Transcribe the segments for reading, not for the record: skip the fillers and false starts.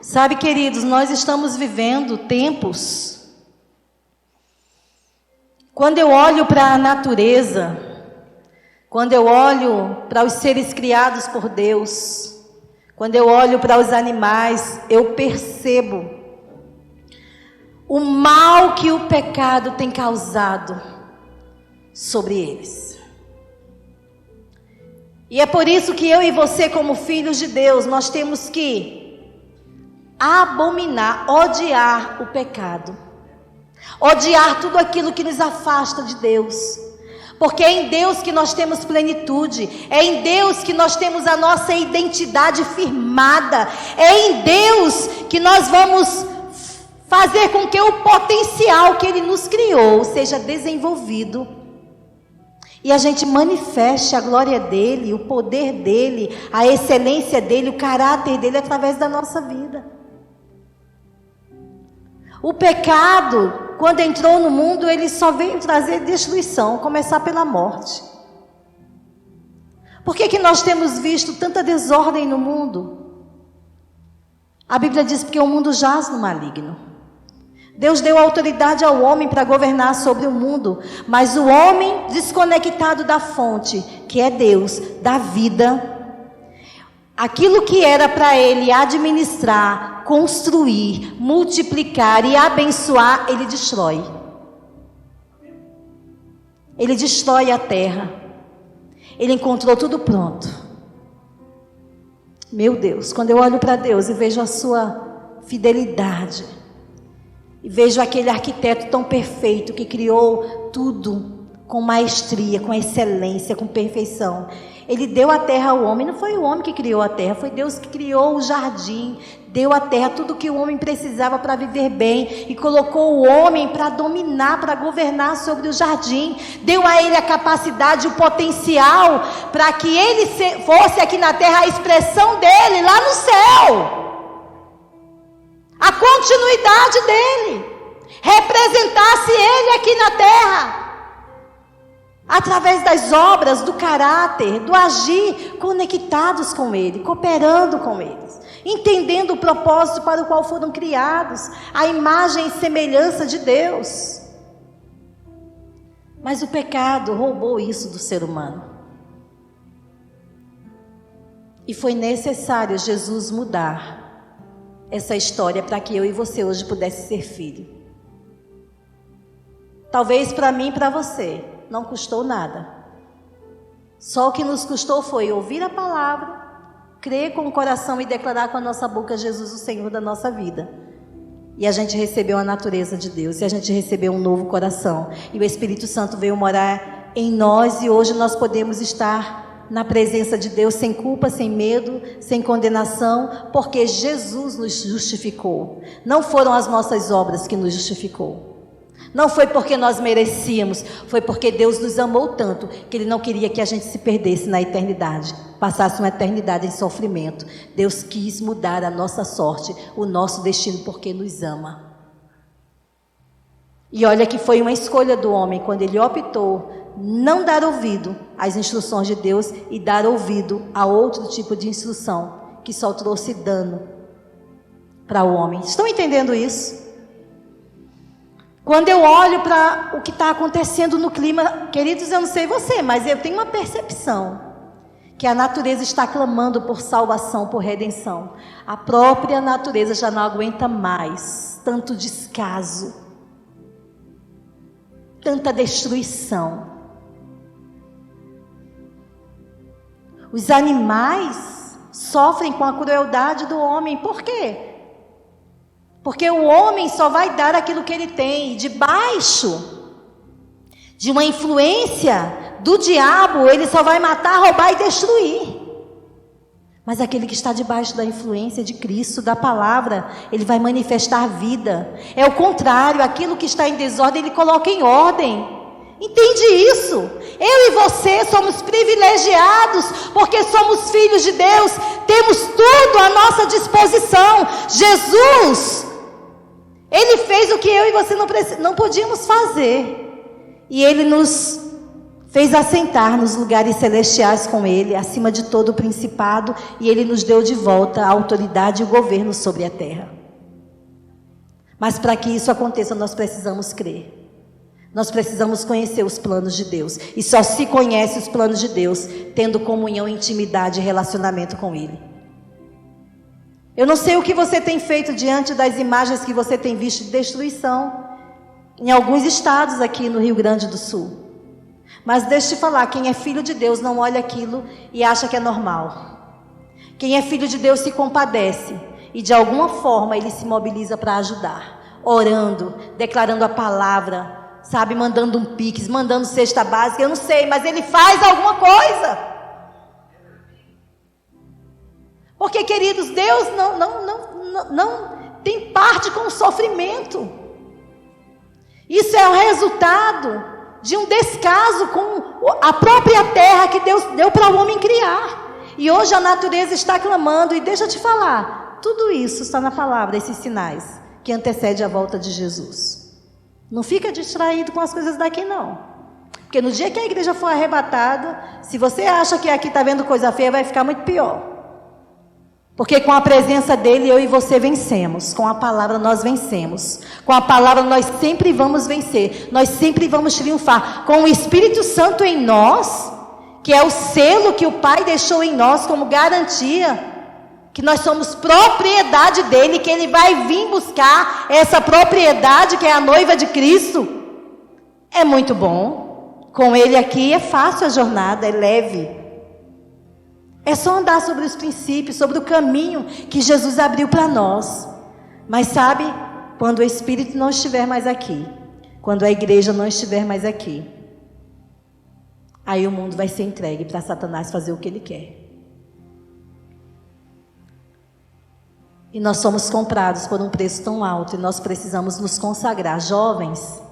Sabe, queridos, nós estamos vivendo tempos. Quando eu olho para a natureza, quando eu olho para os seres criados por Deus, quando eu olho para os animais, eu percebo o mal que o pecado tem causado sobre eles. E é por isso que eu e você, como filhos de Deus, nós temos que abominar, odiar o pecado, odiar tudo aquilo que nos afasta de Deus, porque é em Deus que nós temos plenitude, é em Deus que nós temos a nossa identidade firmada, é em Deus que nós vamos fazer com que o potencial que Ele nos criou seja desenvolvido, e a gente manifeste a glória dEle, o poder dEle, a excelência dEle, o caráter dEle através da nossa vida. O pecado, quando entrou no mundo, ele só veio trazer destruição, começar pela morte. Por que nós temos visto tanta desordem no mundo? A Bíblia diz que o mundo jaz no maligno. Deus deu autoridade ao homem para governar sobre o mundo, mas o homem desconectado da fonte, que é Deus, da vida, aquilo que era para ele administrar, construir, multiplicar e abençoar, ele destrói. Ele destrói a terra. Ele encontrou tudo pronto. Meu Deus, quando eu olho para Deus e vejo a sua fidelidade, e vejo aquele arquiteto tão perfeito que criou tudo com maestria, com excelência, com perfeição. Ele deu a terra ao homem, não foi o homem que criou a terra, foi Deus que criou o jardim, deu à terra tudo que o homem precisava para viver bem, e colocou o homem para dominar, para governar sobre o jardim, deu a ele a capacidade, o potencial, para que ele fosse aqui na terra a expressão dele lá no céu, a continuidade dele, representasse ele aqui na terra, através das obras, do caráter, do agir, conectados com Ele, cooperando com eles, entendendo o propósito para o qual foram criados, a imagem e semelhança de Deus. Mas o pecado roubou isso do ser humano. E foi necessário Jesus mudar essa história para que eu e você hoje pudesse ser filho. Talvez para mim e para você não custou nada. Só o que nos custou foi ouvir a palavra, crer com o coração e declarar com a nossa boca Jesus o Senhor da nossa vida. E a gente recebeu a natureza de Deus, e a gente recebeu um novo coração. E o Espírito Santo veio morar em nós, e hoje nós podemos estar na presença de Deus sem culpa, sem medo, sem condenação, porque Jesus nos justificou. Não foram as nossas obras que nos justificou. Não foi porque nós merecíamos, foi porque Deus nos amou tanto que Ele não queria que a gente se perdesse na eternidade, passasse uma eternidade em sofrimento. Deus quis mudar a nossa sorte, o nosso destino, porque nos ama. E olha que foi uma escolha do homem quando ele optou não dar ouvido às instruções de Deus e dar ouvido a outro tipo de instrução que só trouxe dano para o homem. Estão entendendo isso? Quando eu olho para o que está acontecendo no clima, queridos, eu não sei você, mas eu tenho uma percepção que a natureza está clamando por salvação, por redenção. A própria natureza já não aguenta mais tanto descaso, tanta destruição. Os animais sofrem com a crueldade do homem. Por quê? Porque o homem só vai dar aquilo que ele tem. Debaixo de uma influência do diabo, ele só vai matar, roubar e destruir. Mas aquele que está debaixo da influência de Cristo, da palavra, ele vai manifestar vida. É o contrário, aquilo que está em desordem, ele coloca em ordem. Entende isso? Eu e você somos privilegiados, porque somos filhos de Deus, temos tudo à nossa disposição. Jesus, Ele fez o que eu e você não podíamos fazer, e Ele nos Fez assentar nos lugares celestiais com Ele, acima de todo o principado, e Ele nos deu de volta a autoridade e o governo sobre a terra. Mas para que isso aconteça, nós precisamos crer. Nós precisamos conhecer os planos de Deus. E só se conhece os planos de Deus tendo comunhão, intimidade e relacionamento com Ele. Eu não sei o que você tem feito diante das imagens que você tem visto de destruição em alguns estados aqui no Rio Grande do Sul. Mas deixa eu te falar, quem é filho de Deus não olha aquilo e acha que é normal. Quem é filho de Deus se compadece e de alguma forma ele se mobiliza para ajudar, orando, declarando a palavra, sabe, mandando um pix, mandando cesta básica, eu não sei, mas ele faz alguma coisa. Porque, queridos, Deus não tem parte com o sofrimento. Isso é o resultado de um descaso com a própria terra que Deus deu para o homem criar. E hoje a natureza está clamando, e deixa eu te falar, tudo isso está na palavra, esses sinais que antecedem a volta de Jesus. Não fica distraído com as coisas daqui não. Porque no dia que a igreja for arrebatada, se você acha que aqui está vendo coisa feia, vai ficar muito pior. Porque com a presença dele, eu e você vencemos. Com a palavra nós vencemos. Com a palavra nós sempre vamos vencer. Nós sempre vamos triunfar. Com o Espírito Santo em nós, que é o selo que o Pai deixou em nós como garantia, que nós somos propriedade dele, que ele vai vir buscar essa propriedade que é a noiva de Cristo. É muito bom. Com ele aqui é fácil a jornada, é leve. É só andar sobre os princípios, sobre o caminho que Jesus abriu para nós. Mas sabe, quando o Espírito não estiver mais aqui, quando a igreja não estiver mais aqui, aí o mundo vai ser entregue para Satanás fazer o que ele quer. E nós somos comprados por um preço tão alto e nós precisamos nos consagrar. Jovens,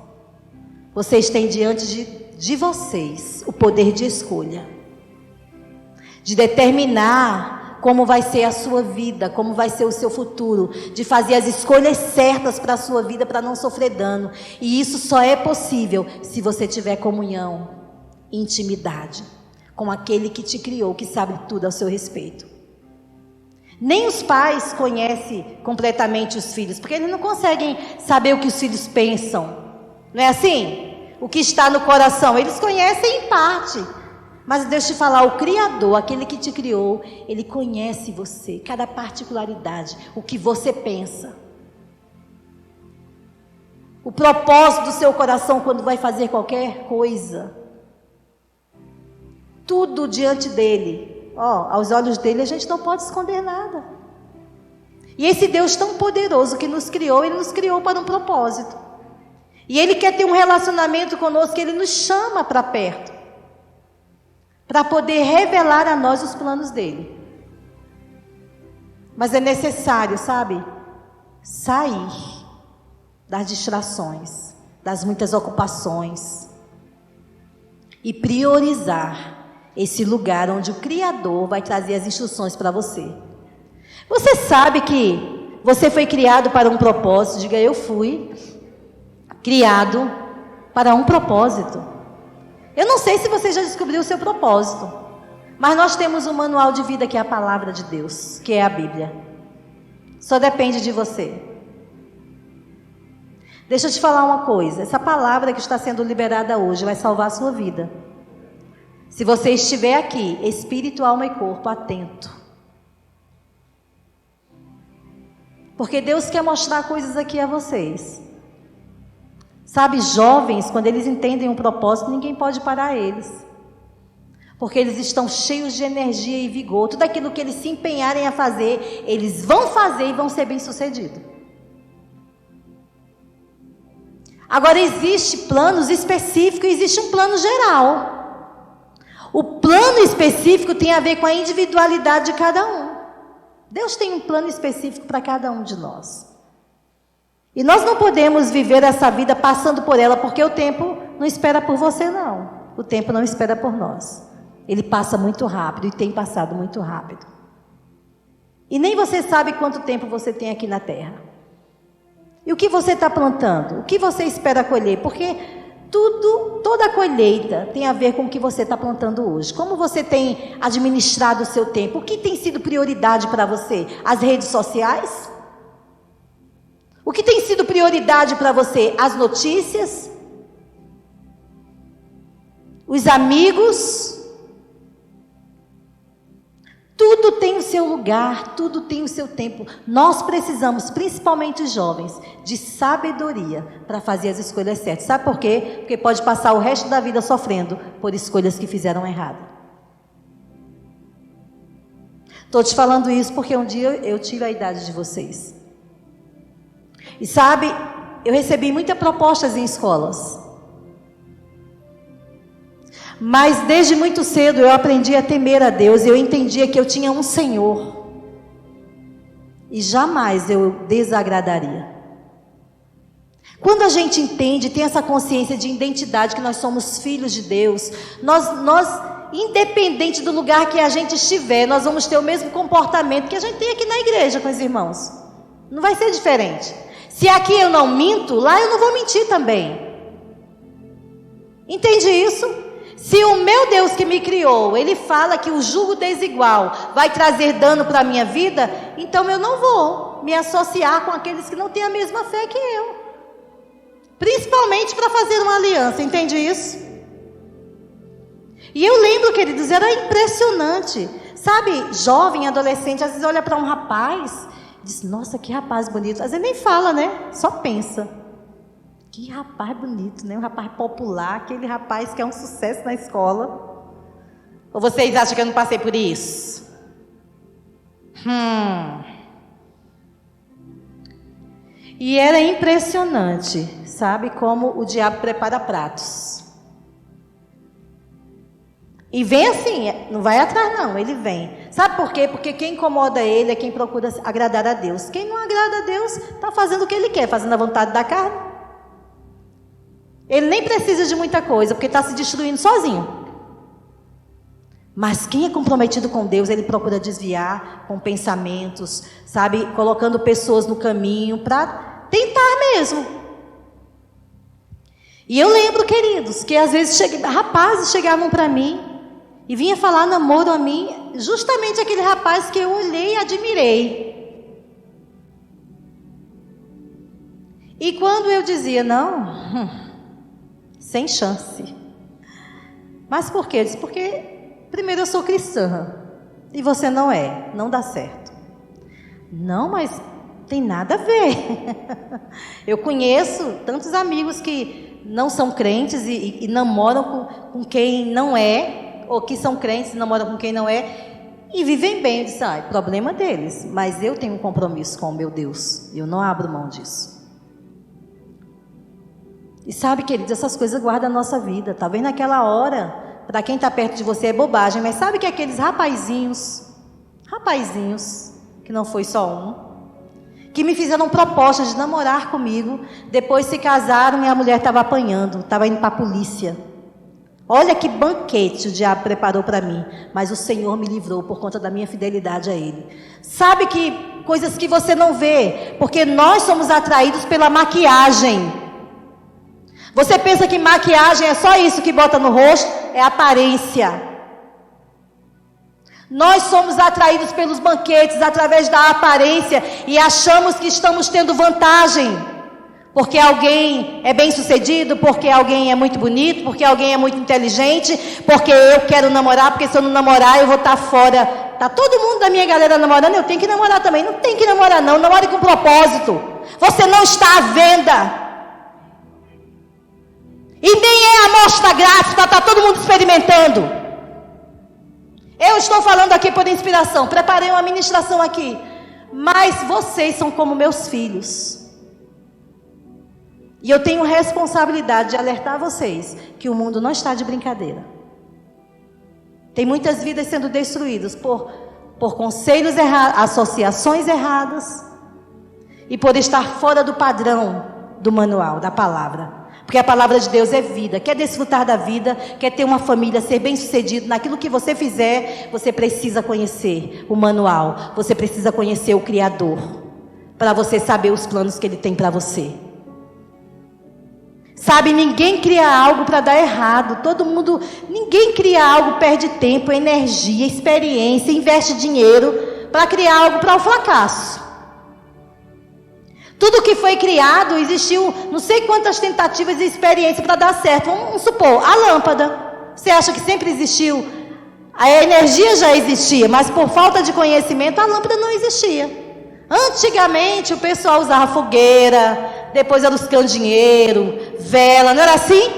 vocês têm diante de vocês o poder de escolha. De determinar como vai ser a sua vida, como vai ser o seu futuro, de fazer as escolhas certas para a sua vida, para não sofrer dano. E isso só é possível se você tiver comunhão, intimidade com aquele que te criou, que sabe tudo a seu respeito. Nem os pais conhecem completamente os filhos, porque eles não conseguem saber o que os filhos pensam. Não é assim? O que está no coração, eles conhecem em parte. Mas deixa eu te falar, o Criador, aquele que te criou, ele conhece você, cada particularidade, o que você pensa. O propósito do seu coração quando vai fazer qualquer coisa. Tudo diante dele. Aos olhos dele a gente não pode esconder nada. E esse Deus tão poderoso que nos criou, ele nos criou para um propósito. E ele quer ter um relacionamento conosco, ele nos chama para perto. Para poder revelar a nós os planos dele. Mas é necessário, sabe, sair das distrações, das muitas ocupações e priorizar esse lugar onde o Criador vai trazer as instruções para você. Você sabe que você foi criado para um propósito. Diga, eu fui criado para um propósito. Eu não sei se você já descobriu o seu propósito, mas nós temos um manual de vida que é a palavra de Deus, que é a Bíblia. Só depende de você. Deixa eu te falar uma coisa, essa palavra que está sendo liberada hoje vai salvar a sua vida. Se você estiver aqui, espírito, alma e corpo, atento. Porque Deus quer mostrar coisas aqui a vocês. Sabe, jovens, quando eles entendem um propósito, ninguém pode parar eles. Porque eles estão cheios de energia e vigor. Tudo aquilo que eles se empenharem a fazer, eles vão fazer e vão ser bem-sucedidos. Agora, existe planos específicos e existe um plano geral. O plano específico tem a ver com a individualidade de cada um. Deus tem um plano específico para cada um de nós. E nós não podemos viver essa vida passando por ela, porque o tempo não espera por você, não. O tempo não espera por nós. Ele passa muito rápido e tem passado muito rápido. E nem você sabe quanto tempo você tem aqui na terra. E o que você está plantando? O que você espera colher? Porque Toda a colheita tem a ver com o que você está plantando hoje. Como você tem administrado o seu tempo? O que tem sido prioridade para você? As redes sociais? O que tem sido prioridade para você? As notícias? Os amigos? Tudo tem o seu lugar, tudo tem o seu tempo. Nós precisamos, principalmente os jovens, de sabedoria para fazer as escolhas certas. Sabe por quê? Porque pode passar o resto da vida sofrendo por escolhas que fizeram errado. Estou te falando isso porque um dia eu tive a idade de vocês. E sabe, eu recebi muitas propostas em escolas. Mas desde muito cedo eu aprendi a temer a Deus. Eu entendia que eu tinha um Senhor. E jamais eu desagradaria. Quando a gente entende, tem essa consciência de identidade, que nós somos filhos de Deus, nós independente do lugar que a gente estiver, nós vamos ter o mesmo comportamento que a gente tem aqui na igreja com os irmãos. Não vai ser diferente. Se aqui eu não minto, lá eu não vou mentir também. Entende isso? Se o meu Deus que me criou, Ele fala que o jugo desigual vai trazer dano para a minha vida, então eu não vou me associar com aqueles que não têm a mesma fé que eu. Principalmente para fazer uma aliança, entende isso? E eu lembro, queridos, era impressionante. Sabe, jovem, adolescente, às vezes olha para um rapaz, diz, nossa, que rapaz bonito. Às vezes nem fala, né? Só pensa. Que rapaz bonito, né? Um rapaz popular, aquele rapaz que é um sucesso na escola. Ou vocês acham que eu não passei por isso? E era impressionante, sabe, como o diabo prepara pratos. E vem assim, não vai atrás não, ele vem. Sabe por quê? Porque quem incomoda ele é quem procura agradar a Deus. Quem não agrada a Deus, está fazendo o que ele quer, fazendo a vontade da carne. Ele nem precisa de muita coisa, porque está se destruindo sozinho. Mas quem é comprometido com Deus, ele procura desviar com pensamentos, sabe? Colocando pessoas no caminho para tentar mesmo. E eu lembro, queridos, que às vezes rapazes chegavam para mim e vinha falar namoro a mim, justamente aquele rapaz que eu olhei e admirei. E quando eu dizia, não... sem chance. Mas por quê? Eu disse, porque primeiro eu sou cristã e você não é, não dá certo. Não, mas tem nada a ver. Eu conheço tantos amigos que não são crentes e namoram com quem não é, ou que são crentes e namoram com quem não é, e vivem bem. Eu disse, problema deles, mas eu tenho um compromisso com o meu Deus, eu não abro mão disso. E sabe, queridos, essas coisas guardam a nossa vida. Talvez naquela hora, para quem está perto de você é bobagem, mas sabe que aqueles rapazinhos, que não foi só um, que me fizeram proposta de namorar comigo, depois se casaram e a mulher estava apanhando, estava indo para a polícia. Olha que banquete o diabo preparou para mim, mas o Senhor me livrou por conta da minha fidelidade a Ele. Sabe que coisas que você não vê, porque nós somos atraídos pela maquiagem. Você pensa que maquiagem é só isso que bota no rosto? É aparência. Nós somos atraídos pelos banquetes através da aparência e achamos que estamos tendo vantagem. Porque alguém é bem sucedido, porque alguém é muito bonito, porque alguém é muito inteligente, porque eu quero namorar, porque se eu não namorar eu vou estar fora. Tá todo mundo da minha galera namorando, eu tenho que namorar também. Não tem que namorar não, namore com propósito. Você não está à venda. E nem é amostra grátis para estar todo mundo experimentando. Eu estou falando aqui por inspiração, preparei uma ministração aqui. Mas vocês são como meus filhos. E eu tenho responsabilidade de alertar vocês que o mundo não está de brincadeira. Tem muitas vidas sendo destruídas por conselhos errados, associações erradas. E por estar fora do padrão do manual, da palavra. Porque a palavra de Deus é vida. Quer desfrutar da vida, quer ter uma família, ser bem sucedido naquilo que você fizer, você precisa conhecer o manual. Você precisa conhecer o Criador. Para você saber os planos que Ele tem para você. Sabe, ninguém cria algo para dar errado. Ninguém cria algo, perde tempo, energia, experiência, investe dinheiro para criar algo para o fracasso. Tudo que foi criado, existiu não sei quantas tentativas e experiências para dar certo. Vamos supor, a lâmpada. Você acha que sempre existiu? A energia já existia, mas por falta de conhecimento a lâmpada não existia. Antigamente o pessoal usava fogueira, depois era os candinheiro, vela, não era assim?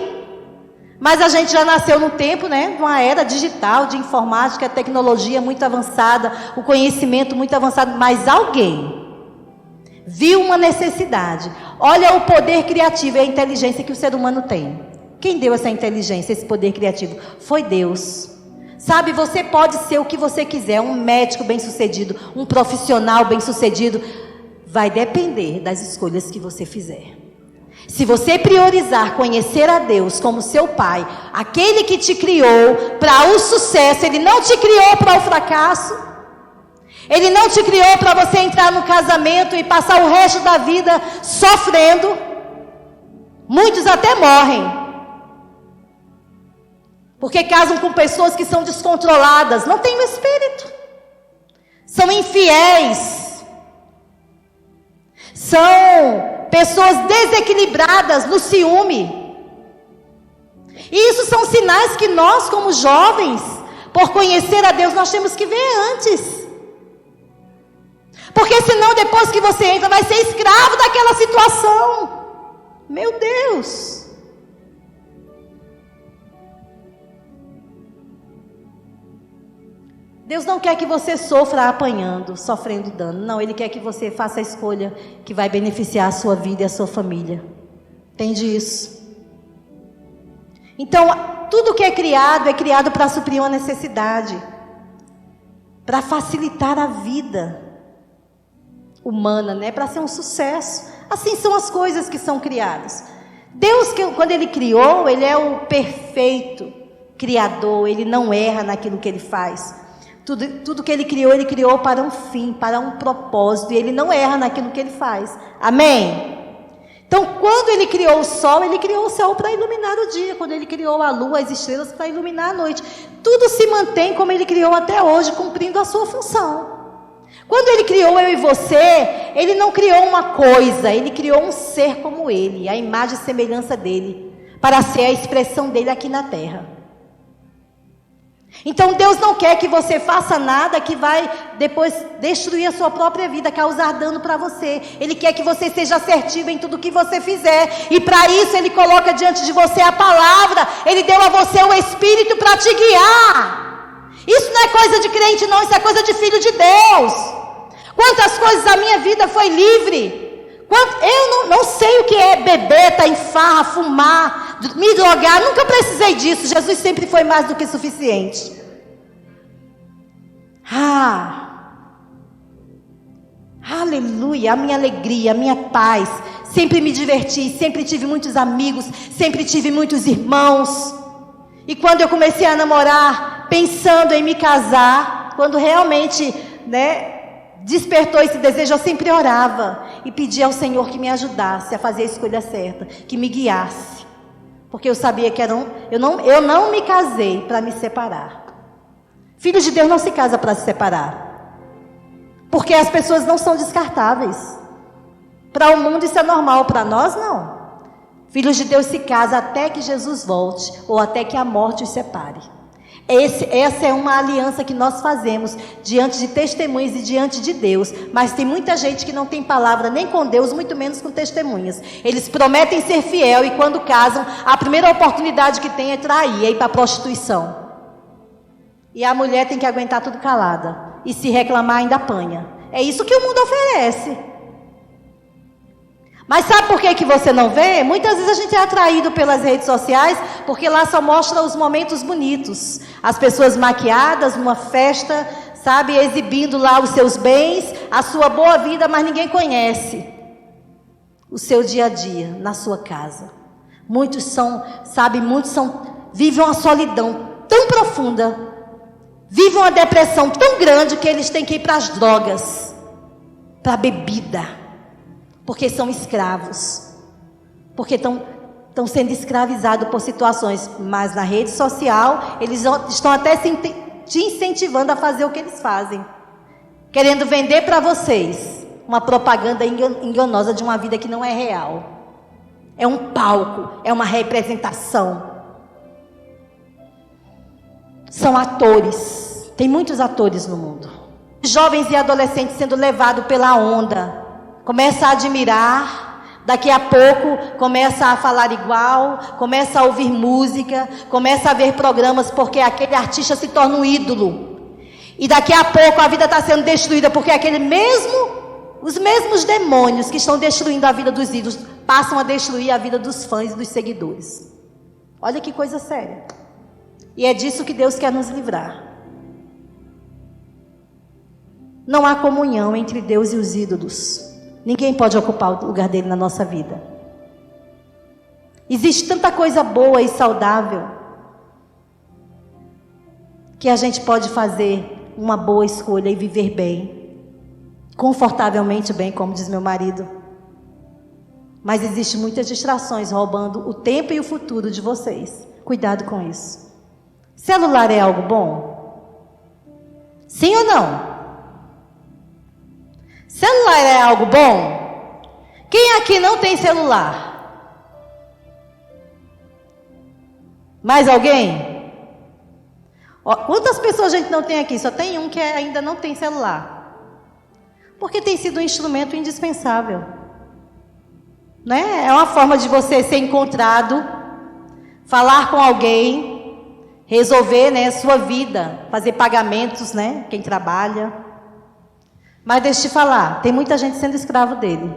Mas a gente já nasceu num tempo, né, uma era digital, de informática, tecnologia muito avançada, o conhecimento muito avançado, mas alguém viu uma necessidade. Olha o poder criativo e a inteligência que o ser humano tem. Quem deu essa inteligência, esse poder criativo? Foi Deus. Sabe, você pode ser o que você quiser, um médico bem-sucedido, um profissional bem-sucedido. Vai depender das escolhas que você fizer. Se você priorizar conhecer a Deus como seu Pai, aquele que te criou para o sucesso, Ele não te criou para o fracasso. Ele não te criou para você entrar no casamento e passar o resto da vida sofrendo. Muitos até morrem. Porque casam com pessoas que são descontroladas, não têm o espírito. São infiéis. São pessoas desequilibradas no ciúme. E isso são sinais que nós, como jovens, por conhecer a Deus, nós temos que ver antes. Porque senão depois que você entra, vai ser escravo daquela situação. Meu Deus. Deus não quer que você sofra apanhando, sofrendo dano. Não, Ele quer que você faça a escolha que vai beneficiar a sua vida e a sua família. Entende isso? Então, tudo que é criado para suprir uma necessidade. Para facilitar a vida humana, né? Para ser um sucesso. Assim são as coisas que são criadas. Deus, quando Ele criou, Ele é o perfeito criador. Ele não erra naquilo que Ele faz. Tudo que Ele criou para um fim, para um propósito. E Ele não erra naquilo que Ele faz. Amém? Então, quando Ele criou o céu para iluminar o dia. Quando Ele criou a lua, as estrelas, para iluminar a noite. Tudo se mantém como Ele criou até hoje, cumprindo a sua função. Quando Ele criou eu e você, Ele não criou uma coisa. Ele criou um ser como Ele, a imagem e semelhança dEle, para ser a expressão dEle aqui na terra. Então Deus não quer que você faça nada que vai depois destruir a sua própria vida, causar dano para você. Ele quer que você seja assertivo em tudo que você fizer. E para isso Ele coloca diante de você a palavra. Ele deu a você o Espírito para te guiar. Isso não é coisa de crente não, isso é coisa de filho de Deus. Quantas coisas a minha vida foi livre. Eu não sei o que é beber, estar em farra, fumar, me drogar. Nunca precisei disso. Jesus sempre foi mais do que suficiente. Aleluia, a minha alegria, a minha paz. Sempre me diverti, sempre tive muitos amigos, sempre tive muitos irmãos. E quando eu comecei a namorar, pensando em me casar, quando realmente, despertou esse desejo, eu sempre orava e pedia ao Senhor que me ajudasse a fazer a escolha certa, que me guiasse, porque eu sabia que eu não me casei para me separar. Filho de Deus não se casa para se separar, porque as pessoas não são descartáveis. Para o mundo isso é normal, para nós não. Filhos de Deus se casam até que Jesus volte, ou até que a morte os separe. Essa é uma aliança que nós fazemos diante de testemunhas e diante de Deus. Mas tem muita gente que não tem palavra nem com Deus, muito menos com testemunhas. Eles prometem ser fiel e quando casam, a primeira oportunidade que tem é trair, é ir para a prostituição. E a mulher tem que aguentar tudo calada. E se reclamar ainda apanha. É isso que o mundo oferece. Mas sabe por que você não vê? Muitas vezes a gente é atraído pelas redes sociais, porque lá só mostra os momentos bonitos. As pessoas maquiadas numa festa, sabe, exibindo lá os seus bens, a sua boa vida, mas ninguém conhece o seu dia a dia na sua casa. Muitos vivem uma solidão tão profunda, vivem uma depressão tão grande que eles têm que ir para as drogas, para a bebida. Porque são escravos. Porque estão estão sendo escravizados por situações, mas na rede social, eles estão até te incentivando a fazer o que eles fazem, querendo vender para vocês uma propaganda enganosa de uma vida que não é real. É um palco, é uma representação. São atores, tem muitos atores no mundo. Jovens e adolescentes sendo levados pela onda, começa a admirar. Daqui a pouco começa a falar igual, começa a ouvir música, começa a ver programas porque aquele artista se torna um ídolo. E daqui a pouco a vida está sendo destruída porque os mesmos demônios que estão destruindo a vida dos ídolos passam a destruir a vida dos fãs e dos seguidores. Olha que coisa séria. E é disso que Deus quer nos livrar. Não há comunhão entre Deus e os ídolos. Ninguém pode ocupar o lugar dele na nossa vida. Existe tanta coisa boa e saudável que a gente pode fazer uma boa escolha e viver bem, confortavelmente bem, como diz meu marido. Mas existe muitas distrações roubando o tempo e o futuro de vocês. Cuidado com isso. Celular é algo bom? Sim ou não? Celular é algo bom? Quem aqui não tem celular? Mais alguém? Ó, quantas pessoas a gente não tem aqui? Só tem um que ainda não tem celular. Porque tem sido um instrumento indispensável. Né? É uma forma de você ser encontrado, falar com alguém, resolver, né, sua vida, fazer pagamentos, né, quem trabalha. Mas deixa eu te falar, tem muita gente sendo escravo dele.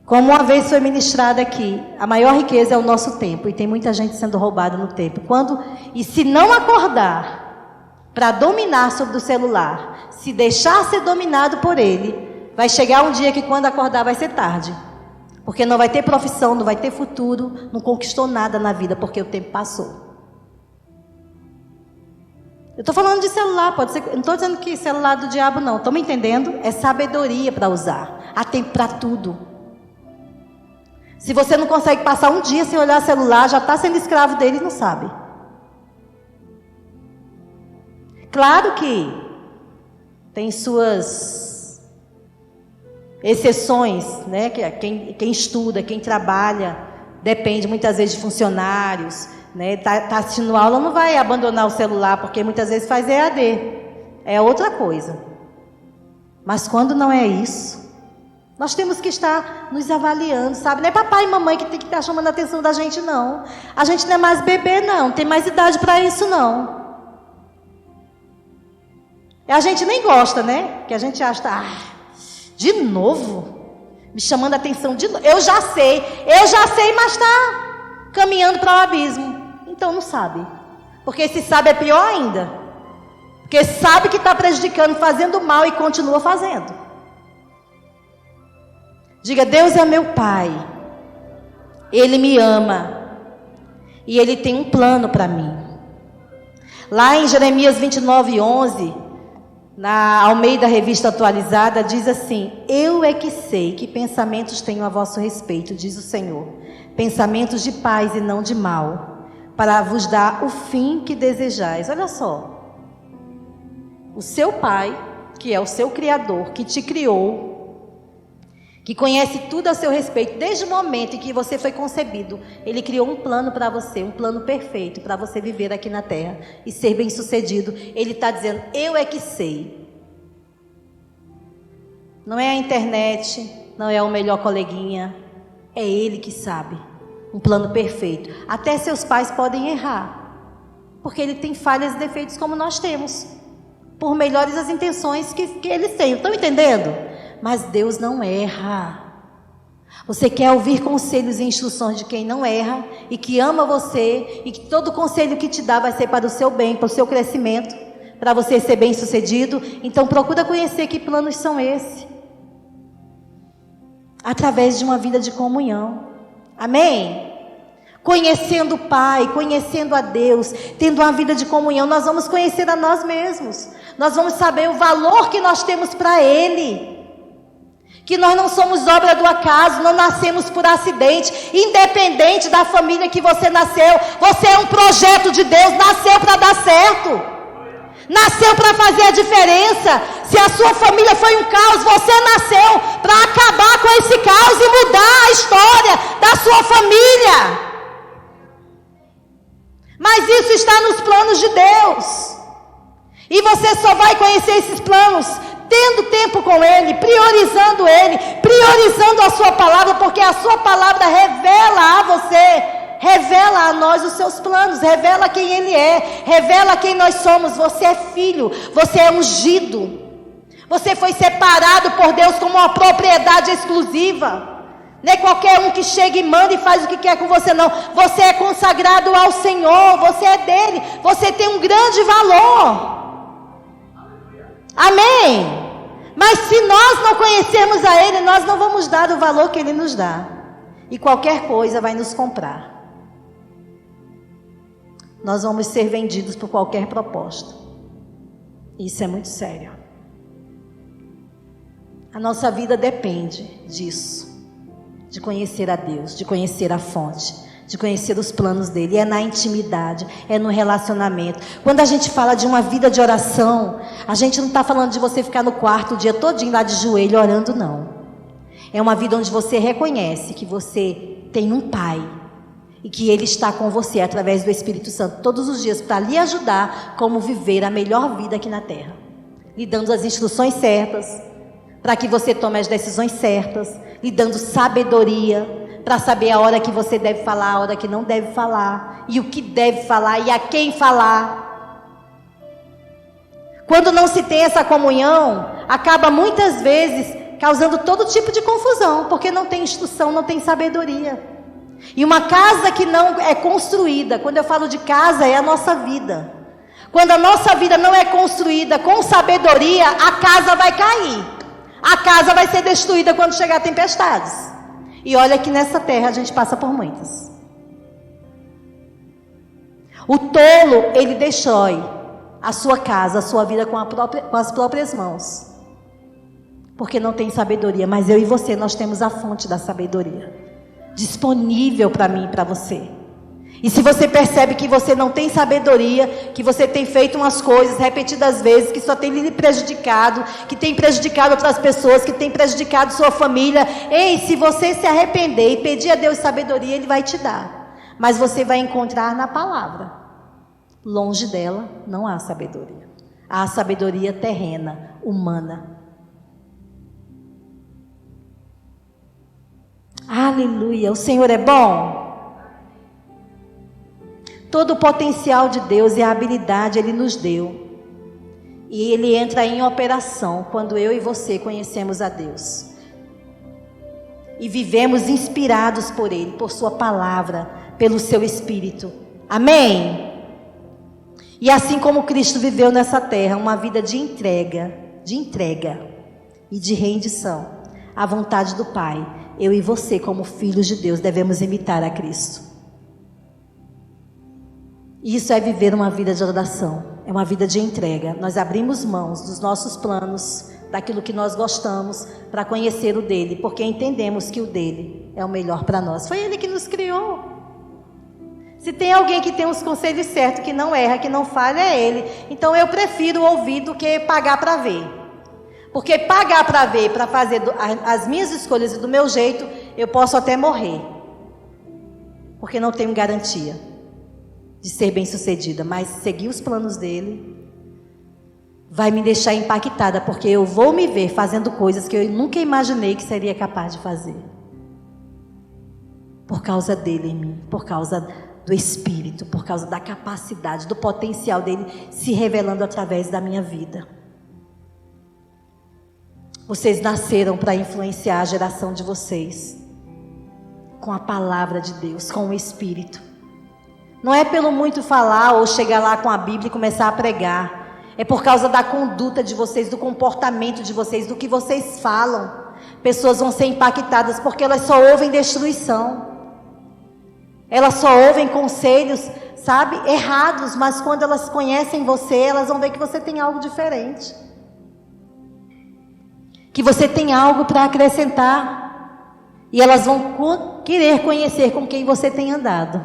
Como uma vez foi ministrado aqui, a maior riqueza é o nosso tempo. E tem muita gente sendo roubada no tempo. E se não acordar para dominar sobre o celular, se deixar ser dominado por ele, vai chegar um dia que quando acordar vai ser tarde. Porque não vai ter profissão, não vai ter futuro, não conquistou nada na vida, porque o tempo passou. Eu estou falando de celular, pode ser, não estou dizendo que celular do diabo não, estão me entendendo? É sabedoria para usar, há tempo para tudo. Se você não consegue passar um dia sem olhar celular, já está sendo escravo dele e não sabe. Claro que tem suas exceções, né? Quem estuda, quem trabalha, depende muitas vezes de funcionários, né? Tá assistindo aula, não vai abandonar o celular, porque muitas vezes faz EAD. É outra coisa. Mas quando não é isso, nós temos que estar nos avaliando, sabe? Não é papai e mamãe que tem que estar chamando a atenção da gente, não. A gente não é mais bebê, não. Tem mais idade para isso, não. A gente nem gosta, né? Que a gente acha, de novo? Me chamando a atenção de novo. Eu já sei, mas está caminhando para o abismo. Então não sabe. Porque se sabe é pior ainda. Porque sabe que está prejudicando, fazendo mal e continua fazendo. Diga, Deus é meu Pai. Ele me ama. E Ele tem um plano para mim. Lá em Jeremias 29:11, na Almeida Revista Atualizada, diz assim: eu é que sei que pensamentos tenho a vosso respeito, diz o Senhor. Pensamentos de paz e não de mal, para vos dar o fim que desejais. Olha só. O seu Pai, que é o seu Criador, que te criou, que conhece tudo a seu respeito, desde o momento em que você foi concebido, Ele criou um plano para você, um plano perfeito para você viver aqui na terra e ser bem sucedido. Ele está dizendo, eu é que sei. Não é a internet, não é o melhor coleguinha, é Ele que sabe. Um plano perfeito. Até seus pais podem errar, porque Ele tem falhas e defeitos como nós temos, por melhores as intenções que eles têm. Estão entendendo? Mas Deus não erra. Você quer ouvir conselhos e instruções de quem não erra e que ama você, e que todo conselho que te dá vai ser para o seu bem, para o seu crescimento, para você ser bem sucedido? Então procura conhecer que planos são esses, através de uma vida de comunhão. Amém? Conhecendo o Pai, conhecendo a Deus, tendo uma vida de comunhão, nós vamos conhecer a nós mesmos. Nós vamos saber o valor que nós temos para Ele. Que nós não somos obra do acaso, não nascemos por acidente, independente da família que você nasceu, você é um projeto de Deus, nasceu para dar certo, nasceu para fazer a diferença. Se a sua família foi um caos, você nasceu para acabar com esse caos e mudar a história da sua família. Mas isso está nos planos de Deus, e você só vai conhecer esses planos tendo tempo com Ele, priorizando a sua palavra, porque a sua palavra revela a você, revela a nós os seus planos, revela quem Ele é, revela quem nós somos. Você é filho, você é ungido, você foi separado por Deus como uma propriedade exclusiva. Não é qualquer um que chega e manda e faz o que quer com você, não. Você é consagrado ao Senhor, você é dele, você tem um grande valor. Amém? Mas se nós não conhecermos a Ele, nós não vamos dar o valor que Ele nos dá. E qualquer coisa vai nos comprar. Nós vamos ser vendidos por qualquer proposta. Isso é muito sério. A nossa vida depende disso. De conhecer a Deus, de conhecer a fonte, de conhecer os planos dele. É na intimidade, é no relacionamento. Quando a gente fala de uma vida de oração, a gente não está falando de você ficar no quarto o dia todinho lá de joelho orando, não. É uma vida onde você reconhece que você tem um Pai e que Ele está com você através do Espírito Santo todos os dias para lhe ajudar como viver a melhor vida aqui na terra, lhe dando as instruções certas para que você tome as decisões certas, lhe dando sabedoria para saber a hora que você deve falar, a hora que não deve falar, e o que deve falar e a quem falar. Quando não se tem essa comunhão, acaba muitas vezes causando todo tipo de confusão, porque não tem instrução, não tem sabedoria. E uma casa que não é construída, quando eu falo de casa, é a nossa vida. Quando a nossa vida não é construída com sabedoria, a casa vai cair. A casa vai ser destruída quando chegar tempestades. E olha que nessa terra a gente passa por muitas. O tolo, ele destrói a sua casa, a sua vida com as próprias mãos. Porque não tem sabedoria. Mas eu e você, nós temos a fonte da sabedoria disponível para mim e para você. E se você percebe que você não tem sabedoria, que você tem feito umas coisas repetidas vezes, que só tem lhe prejudicado, que tem prejudicado outras pessoas, que tem prejudicado sua família, ei, se você se arrepender e pedir a Deus sabedoria, Ele vai te dar. Mas você vai encontrar na palavra. Longe dela não há sabedoria. Há sabedoria terrena, humana. Aleluia, o Senhor é bom. Todo o potencial de Deus e a habilidade Ele nos deu. E Ele entra em operação quando eu e você conhecemos a Deus. E vivemos inspirados por Ele, por Sua palavra, pelo Seu Espírito. Amém? E assim como Cristo viveu nessa terra, uma vida de entrega e de rendição à vontade do Pai, eu e você, como filhos de Deus, devemos imitar a Cristo. Isso é viver uma vida de adoração, é uma vida de entrega. Nós abrimos mãos dos nossos planos, daquilo que nós gostamos, para conhecer o dele, porque entendemos que o dele é o melhor para nós. Foi Ele que nos criou. Se tem alguém que tem os conselhos certos, que não erra, que não falha, é Ele. Então eu prefiro ouvir do que pagar para ver. Porque pagar para ver, para fazer as minhas escolhas e do meu jeito, eu posso até morrer. Porque não tenho garantia de ser bem-sucedida, mas seguir os planos dele vai me deixar impactada, porque eu vou me ver fazendo coisas que eu nunca imaginei que seria capaz de fazer. Por causa dele em mim, por causa do Espírito, por causa da capacidade, do potencial dele se revelando através da minha vida. Vocês nasceram para influenciar a geração de vocês com a palavra de Deus, com o Espírito. Não é pelo muito falar ou chegar lá com a Bíblia e começar a pregar. É por causa da conduta de vocês, do comportamento de vocês, do que vocês falam. Pessoas vão ser impactadas porque elas só ouvem destruição. Elas só ouvem conselhos, sabe, errados. Mas quando elas conhecem você, elas vão ver que você tem algo diferente. que você tem algo para acrescentar, e elas vão querer conhecer com quem você tem andado.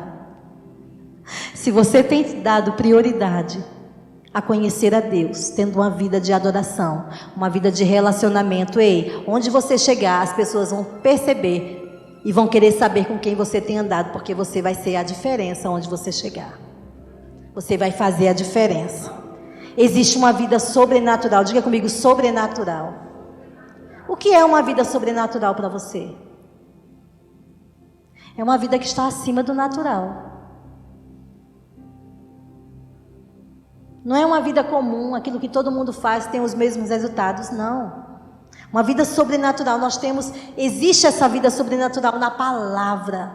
Se você tem dado prioridade a conhecer a Deus, tendo uma vida de adoração, uma vida de relacionamento, onde você chegar, as pessoas vão perceber e vão querer saber com quem você tem andado, porque você vai ser a diferença onde você chegar. Você vai fazer a diferença. Existe uma vida sobrenatural. Diga comigo, sobrenatural. O que é uma vida sobrenatural para você? É uma vida que está acima do natural. Não é uma vida comum, aquilo que todo mundo faz tem os mesmos resultados, não. Uma vida sobrenatural, existe essa vida sobrenatural na palavra,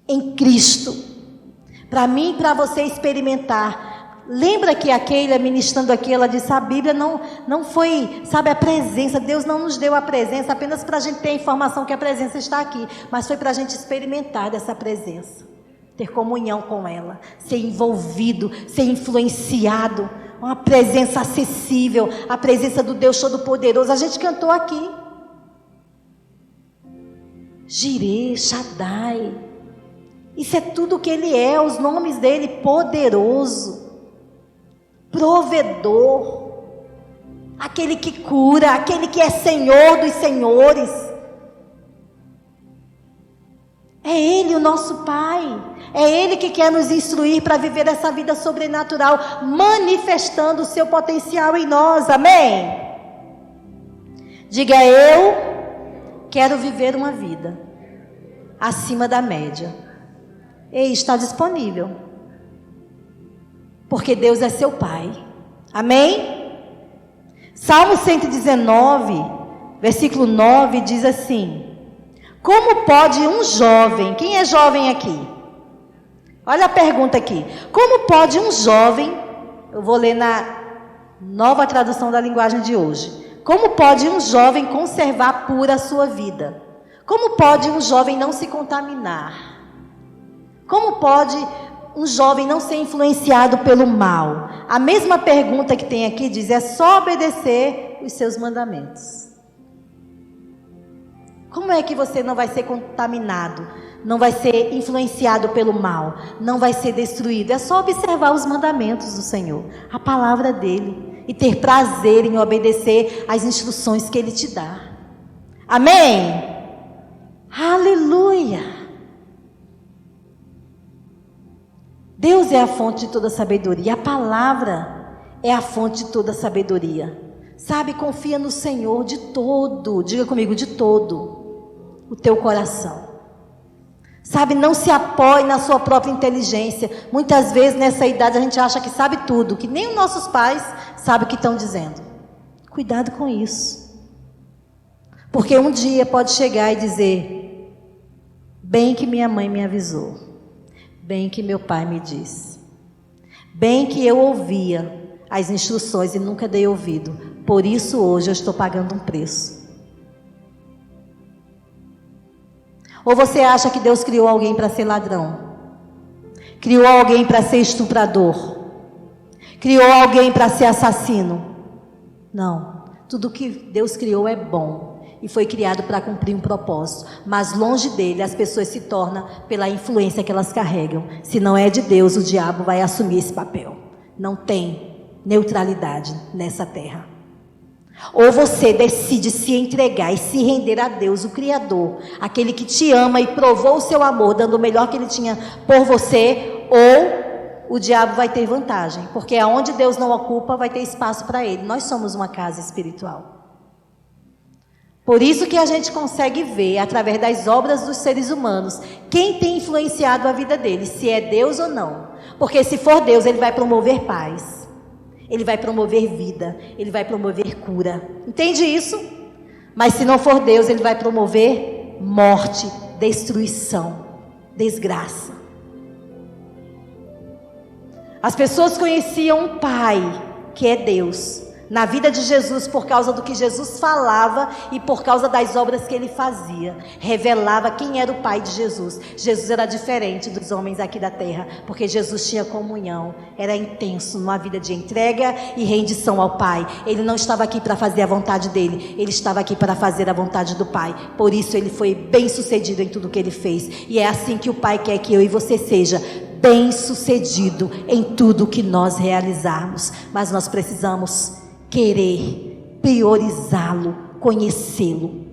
em Cristo. Para mim e para você experimentar. Lembra que aquela ministrando aqui, ela disse, a Bíblia não foi, sabe, a presença, Deus não nos deu a presença apenas para a gente ter a informação que a presença está aqui, mas foi para a gente experimentar dessa presença. Ter comunhão com ela, ser envolvido, ser influenciado, uma presença acessível, a presença do Deus Todo-Poderoso. A gente cantou aqui. Jireh, Shaddai. Isso é tudo o que Ele é, os nomes dEle: poderoso, provedor, aquele que cura, aquele que é Senhor dos senhores. É Ele o nosso Pai. É Ele que quer nos instruir para viver essa vida sobrenatural, manifestando o seu potencial em nós, amém? Diga, eu quero viver uma vida acima da média. Está disponível, porque Deus é seu Pai, amém? Salmo 119, versículo 9 diz assim: como pode um jovem, quem é jovem aqui? Olha a pergunta aqui. Como pode um jovem, eu vou ler na nova tradução da linguagem de hoje. Como pode um jovem conservar pura a sua vida? Como pode um jovem não se contaminar? Como pode um jovem não ser influenciado pelo mal? A mesma pergunta que tem aqui diz, é só obedecer os seus mandamentos. Como é que você não vai ser contaminado? Não vai ser influenciado pelo mal, não vai ser destruído? É só observar os mandamentos do Senhor, a palavra dEle, e ter prazer em obedecer às instruções que Ele te dá. Amém? Aleluia! Deus é a fonte de toda sabedoria, a palavra é a fonte de toda sabedoria. Sabe, confia no Senhor de todo, diga comigo, de todo o teu coração. Sabe, não se apoie na sua própria inteligência. Muitas vezes nessa idade a gente acha que sabe tudo, que nem os nossos pais sabem o que estão dizendo. Cuidado com isso. Porque um dia pode chegar e dizer, bem que minha mãe me avisou, bem que meu pai me disse, bem que eu ouvia as instruções e nunca dei ouvido, por isso hoje eu estou pagando um preço. Ou você acha que Deus criou alguém para ser ladrão? Criou alguém para ser estuprador? Criou alguém para ser assassino? Não. Tudo que Deus criou é bom e foi criado para cumprir um propósito. Mas longe dele as pessoas se tornam pela influência que elas carregam. Se não é de Deus, o diabo vai assumir esse papel. Não tem neutralidade nessa terra. Ou você decide se entregar e se render a Deus, o Criador, aquele que te ama e provou o seu amor, dando o melhor que Ele tinha por você, ou o diabo vai ter vantagem, porque aonde Deus não ocupa, vai ter espaço para Ele. Nós somos uma casa espiritual. Por isso que a gente consegue ver, através das obras dos seres humanos, quem tem influenciado a vida deles, se é Deus ou não. Porque se for Deus, Ele vai promover paz. Ele vai promover vida, Ele vai promover cura. Entende isso? Mas se não for Deus, Ele vai promover morte, destruição, desgraça. As pessoas conheciam um Pai, que é Deus, na vida de Jesus por causa do que Jesus falava e por causa das obras que ele fazia. Revelava quem era o Pai de Jesus. Jesus era diferente dos homens aqui da terra, porque Jesus tinha comunhão, era intenso, numa vida de entrega e rendição ao Pai. Ele não estava aqui para fazer a vontade dele, ele estava aqui para fazer a vontade do Pai. Por isso ele foi bem sucedido em tudo que ele fez. E é assim que o Pai quer que eu e você seja bem sucedido em tudo que nós realizarmos. Mas nós precisamos querer priorizá-lo, conhecê-lo.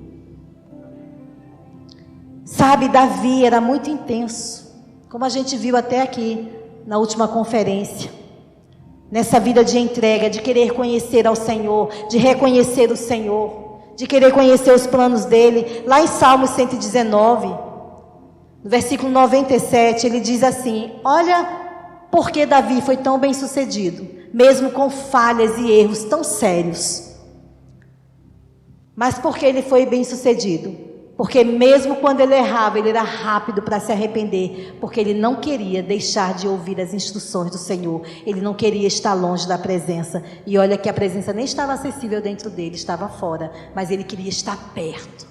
Sabe, Davi era muito intenso, como a gente viu até aqui na última conferência, nessa vida de entrega, de querer conhecer ao Senhor, de reconhecer o Senhor, de querer conhecer os planos dele. Lá em Salmos 119, no versículo 97, ele diz assim: olha porque Davi foi tão bem sucedido, mesmo com falhas e erros tão sérios. Mas por que ele foi bem sucedido? Porque mesmo quando ele errava, ele era rápido para se arrepender, porque ele não queria deixar de ouvir as instruções do Senhor, ele não queria estar longe da presença. E olha que a presença nem estava acessível dentro dele, estava fora, mas ele queria estar perto.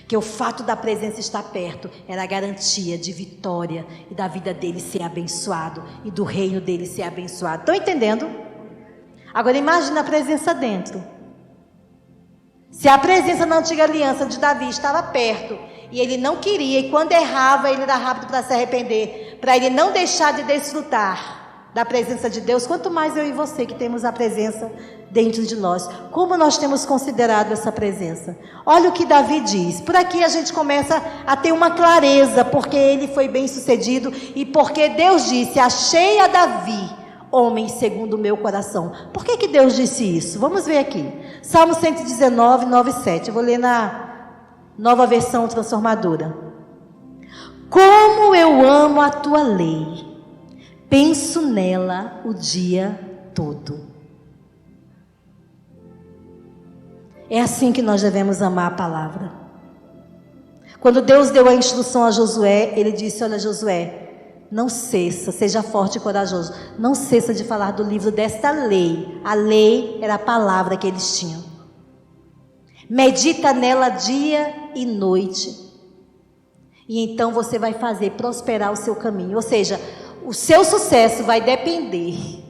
Que o fato da presença estar perto era a garantia de vitória e da vida dele ser abençoado e do reino dele ser abençoado. Estão entendendo? Agora imagine a presença dentro. Se a presença na antiga aliança de Davi estava perto e ele não queria, e quando errava ele era rápido para se arrepender, para ele não deixar de desfrutar da presença de Deus, quanto mais eu e você que temos a presença dentro de nós. Como nós temos considerado essa presença? Olha o que Davi diz. Por aqui a gente começa a ter uma clareza, porque ele foi bem sucedido e porque Deus disse: achei a Davi, homem segundo o meu coração. Por que Deus disse isso? Vamos ver aqui. Salmo 119, 9 e 7. Eu vou ler na Nova Versão Transformadora. Como eu amo a tua lei, penso nela o dia todo. É assim que nós devemos amar a palavra. Quando Deus deu a instrução a Josué, ele disse: olha, Josué, não cessa, seja forte e corajoso, não cessa de falar do livro desta lei. A lei era a palavra que eles tinham. Medita nela dia e noite, e então você vai fazer prosperar o seu caminho. Ou seja, o seu sucesso vai depender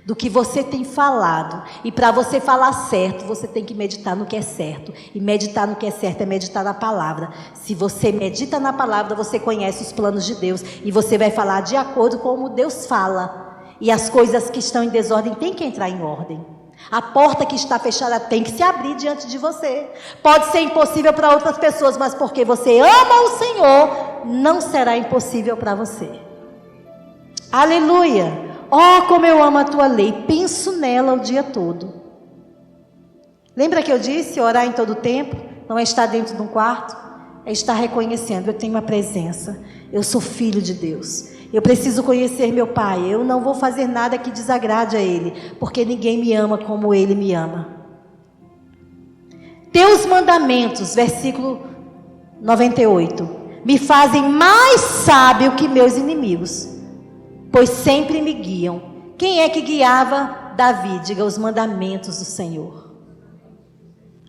do que você tem falado. E para você falar certo, você tem que meditar no que é certo. E meditar no que é certo é meditar na palavra. Se você medita na palavra, você conhece os planos de Deus. E você vai falar de acordo com como Deus fala. E as coisas que estão em desordem têm que entrar em ordem. A porta que está fechada tem que se abrir diante de você. Pode ser impossível para outras pessoas, mas porque você ama o Senhor, não será impossível para você. Aleluia! Oh, como eu amo a tua lei, penso nela o dia todo. Lembra que eu disse, orar em todo tempo, não é estar dentro de um quarto, é estar reconhecendo, eu tenho uma presença, eu sou filho de Deus, eu preciso conhecer meu Pai, eu não vou fazer nada que desagrade a Ele, porque ninguém me ama como Ele me ama. Teus mandamentos, versículo 98, me fazem mais sábio que meus inimigos, pois sempre me guiam. Quem é que guiava Davi? Diga: os mandamentos do Senhor,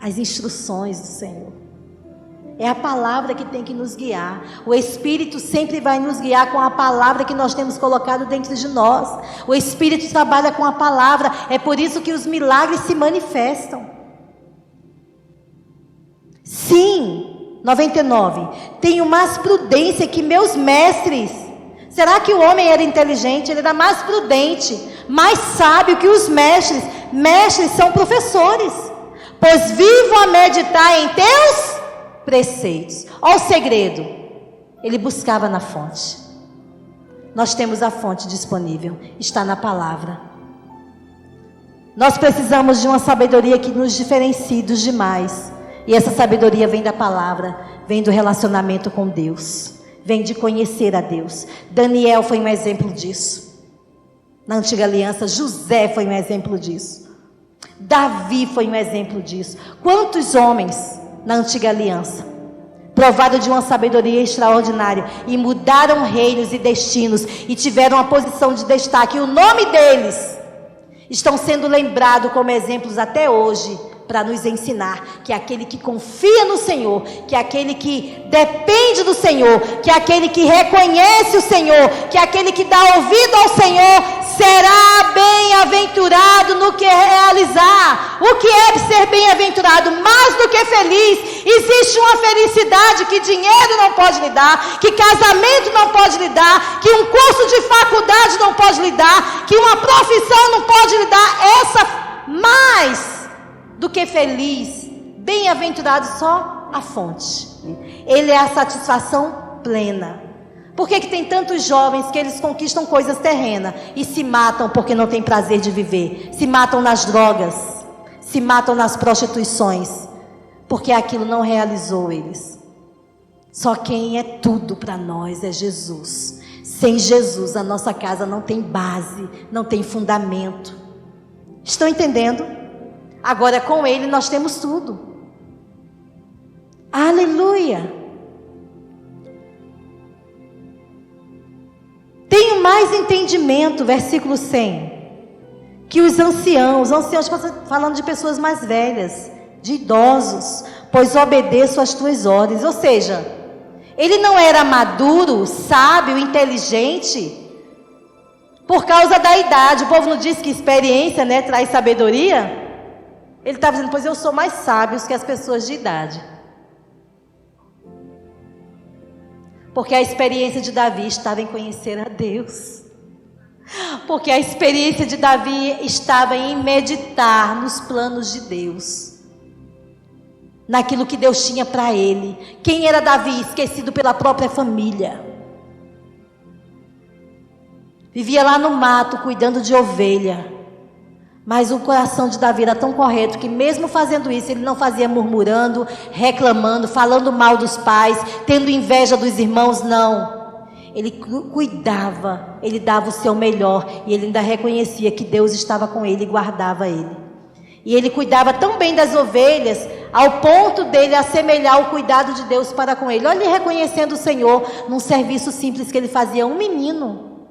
as instruções do Senhor. É a palavra que tem que nos guiar. O Espírito sempre vai nos guiar com a palavra que nós temos colocado dentro de nós. O Espírito trabalha com a palavra. É por isso que os milagres se manifestam. Sim, 99. Tenho mais prudência que meus mestres. Será que o homem era inteligente? Ele era mais prudente, mais sábio que os mestres. Mestres são professores. Pois vivo a meditar em teus preceitos. Olha o segredo. Ele buscava na fonte. Nós temos a fonte disponível. Está na palavra. Nós precisamos de uma sabedoria que nos diferencie dos demais. E essa sabedoria vem da palavra. Vem do relacionamento com Deus. Vem de conhecer a Deus. Daniel foi um exemplo disso. Na antiga aliança, José foi um exemplo disso. Davi foi um exemplo disso. Quantos homens na antiga aliança provaram de uma sabedoria extraordinária e mudaram reinos e destinos e tiveram uma posição de destaque. E o nome deles estão sendo lembrados como exemplos até hoje, para nos ensinar que aquele que confia no Senhor, que aquele que depende do Senhor, que aquele que reconhece o Senhor, que aquele que dá ouvido ao Senhor, será bem-aventurado no que realizar. O que é ser bem-aventurado? Mais do que feliz. Existe uma felicidade que dinheiro não pode lhe dar, que casamento não pode lhe dar, que um curso de faculdade não pode lhe dar, que uma profissão não pode lhe dar. Essa mais do que feliz, bem-aventurado, só a fonte. Ele é a satisfação plena. Por que tem tantos jovens que eles conquistam coisas terrenas e se matam porque não têm prazer de viver? Se matam nas drogas, se matam nas prostituições, porque aquilo não realizou eles. Só quem é tudo para nós é Jesus. Sem Jesus a nossa casa não tem base, não tem fundamento. Estão entendendo? Agora com Ele nós temos tudo. Aleluia. Tenho mais entendimento, versículo 100, que os anciãos falando de pessoas mais velhas, de idosos, pois obedeço às tuas ordens. Ou seja, ele não era maduro, sábio, inteligente, por causa da idade. O povo não diz que experiência, né, traz sabedoria? Ele estava dizendo, pois eu sou mais sábio que as pessoas de idade. Porque a experiência de Davi estava em conhecer a Deus. Porque a experiência de Davi estava em meditar nos planos de Deus. Naquilo que Deus tinha para ele. Quem era Davi? Esquecido pela própria família. Vivia lá no mato, cuidando de ovelha. Mas o coração de Davi era tão correto que mesmo fazendo isso, ele não fazia murmurando, reclamando, falando mal dos pais, tendo inveja dos irmãos, não. Ele cuidava, ele dava o seu melhor e ele ainda reconhecia que Deus estava com ele e guardava ele. E ele cuidava tão bem das ovelhas, ao ponto dele assemelhar o cuidado de Deus para com ele. Olha ele reconhecendo o Senhor num serviço simples que ele fazia, um menino.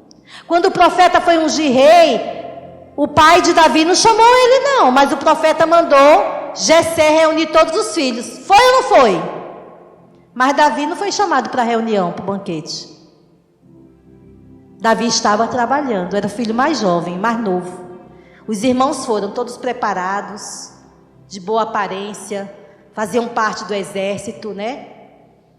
Quando o profeta foi ungir rei, o pai de Davi não chamou ele não, mas o profeta mandou Jessé reunir todos os filhos. Foi ou não foi? Mas Davi não foi chamado para a reunião, para o banquete. Davi estava trabalhando, era o filho mais jovem, mais novo. Os irmãos foram todos preparados, de boa aparência, faziam parte do exército, né?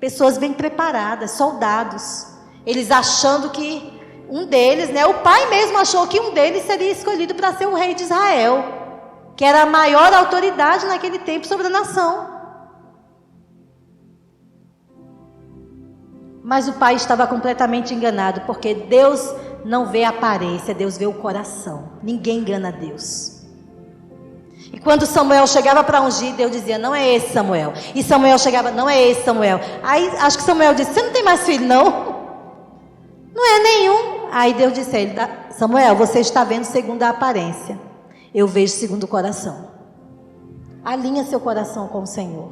Pessoas bem preparadas, soldados. Eles achando que um deles, né, o pai mesmo achou que um deles seria escolhido para ser o rei de Israel, que era a maior autoridade naquele tempo sobre a nação. Mas o pai estava completamente enganado, porque Deus não vê a aparência, Deus vê o coração. Ninguém engana Deus. E quando Samuel chegava para ungir, Deus dizia, não é esse Samuel. E Samuel chegava, não é esse Samuel. Aí acho que Samuel disse, você não tem mais filho não? Não é nenhum. Aí Deus disse a ele, Samuel, você está vendo segundo a aparência, eu vejo segundo o coração. Alinha seu coração com o Senhor,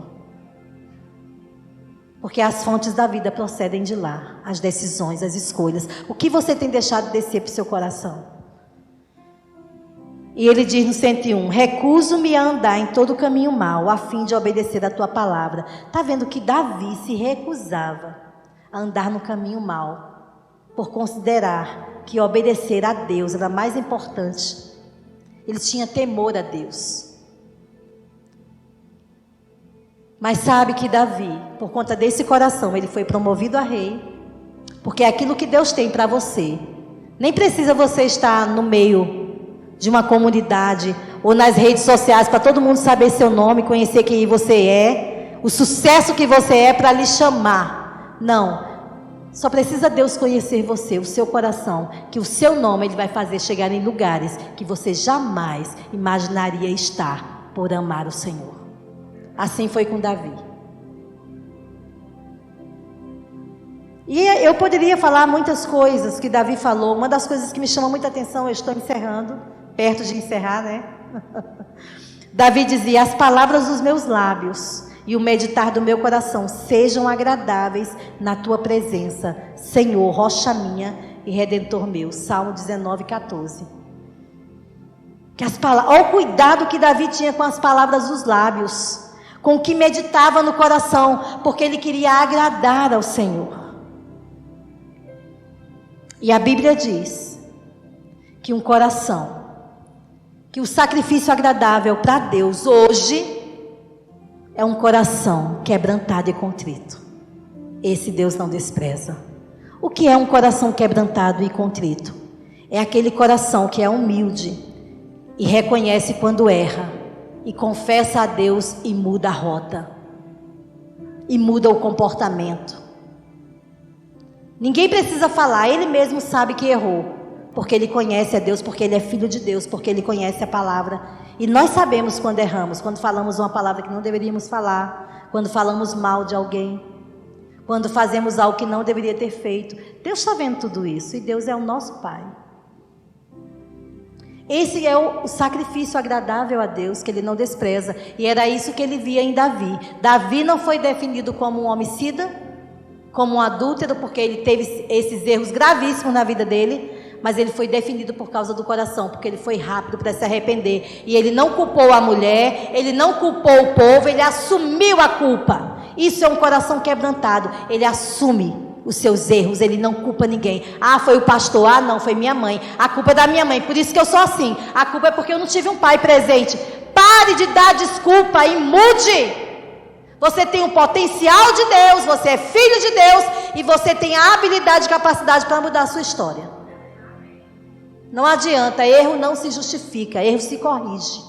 porque as fontes da vida procedem de lá, as decisões, as escolhas. O que você tem deixado descer para o seu coração? E ele diz no 101, recuso-me a andar em todo caminho mau, a fim de obedecer a tua palavra. Está vendo que Davi se recusava a andar no caminho mau, por considerar que obedecer a Deus era mais importante. Ele tinha temor a Deus. Mas sabe que Davi, por conta desse coração, ele foi promovido a rei, porque é aquilo que Deus tem para você. Nem precisa você estar no meio de uma comunidade ou nas redes sociais para todo mundo saber seu nome, conhecer quem você é, o sucesso que você é para lhe chamar. Não. Só precisa Deus conhecer você, o seu coração, que o seu nome ele vai fazer chegar em lugares que você jamais imaginaria estar por amar o Senhor. Assim foi com Davi. E eu poderia falar muitas coisas que Davi falou. Uma das coisas que me chama muita atenção, eu estou encerrando, perto de encerrar, né? Davi dizia, as palavras dos meus lábios e o meditar do meu coração sejam agradáveis na tua presença, Senhor, rocha minha e redentor meu. Salmo 19, 14. Olha o cuidado que Davi tinha com as palavras dos lábios, com o que meditava no coração, porque ele queria agradar ao Senhor. E a Bíblia diz que um coração, que o sacrifício agradável para Deus hoje é um coração quebrantado e contrito. Esse Deus não despreza. O que é um coração quebrantado e contrito? É aquele coração que é humilde e reconhece quando erra e confessa a Deus e muda a rota e muda o comportamento. Ninguém precisa falar, ele mesmo sabe que errou, porque ele conhece a Deus, porque ele é filho de Deus, porque ele conhece a palavra. E nós sabemos quando erramos, quando falamos uma palavra que não deveríamos falar, quando falamos mal de alguém, quando fazemos algo que não deveria ter feito. Deus está vendo tudo isso e Deus é o nosso Pai. Esse é o sacrifício agradável a Deus, que ele não despreza. E era isso que ele via em Davi. Davi não foi definido como um homicida, como um adúltero, porque ele teve esses erros gravíssimos na vida dele, mas ele foi definido por causa do coração, porque ele foi rápido para se arrepender. E ele não culpou a mulher, ele não culpou o povo, ele assumiu a culpa. Isso é um coração quebrantado. Ele assume os seus erros, ele não culpa ninguém. Ah, foi o pastor, ah não, foi minha mãe, a culpa é da minha mãe, por isso que eu sou assim, a culpa é porque eu não tive um pai presente. Pare de dar desculpa e mude. Você tem o potencial de Deus, você é filho de Deus e você tem a habilidade e capacidade para mudar a sua história. Não adianta, erro não se justifica, erro se corrige.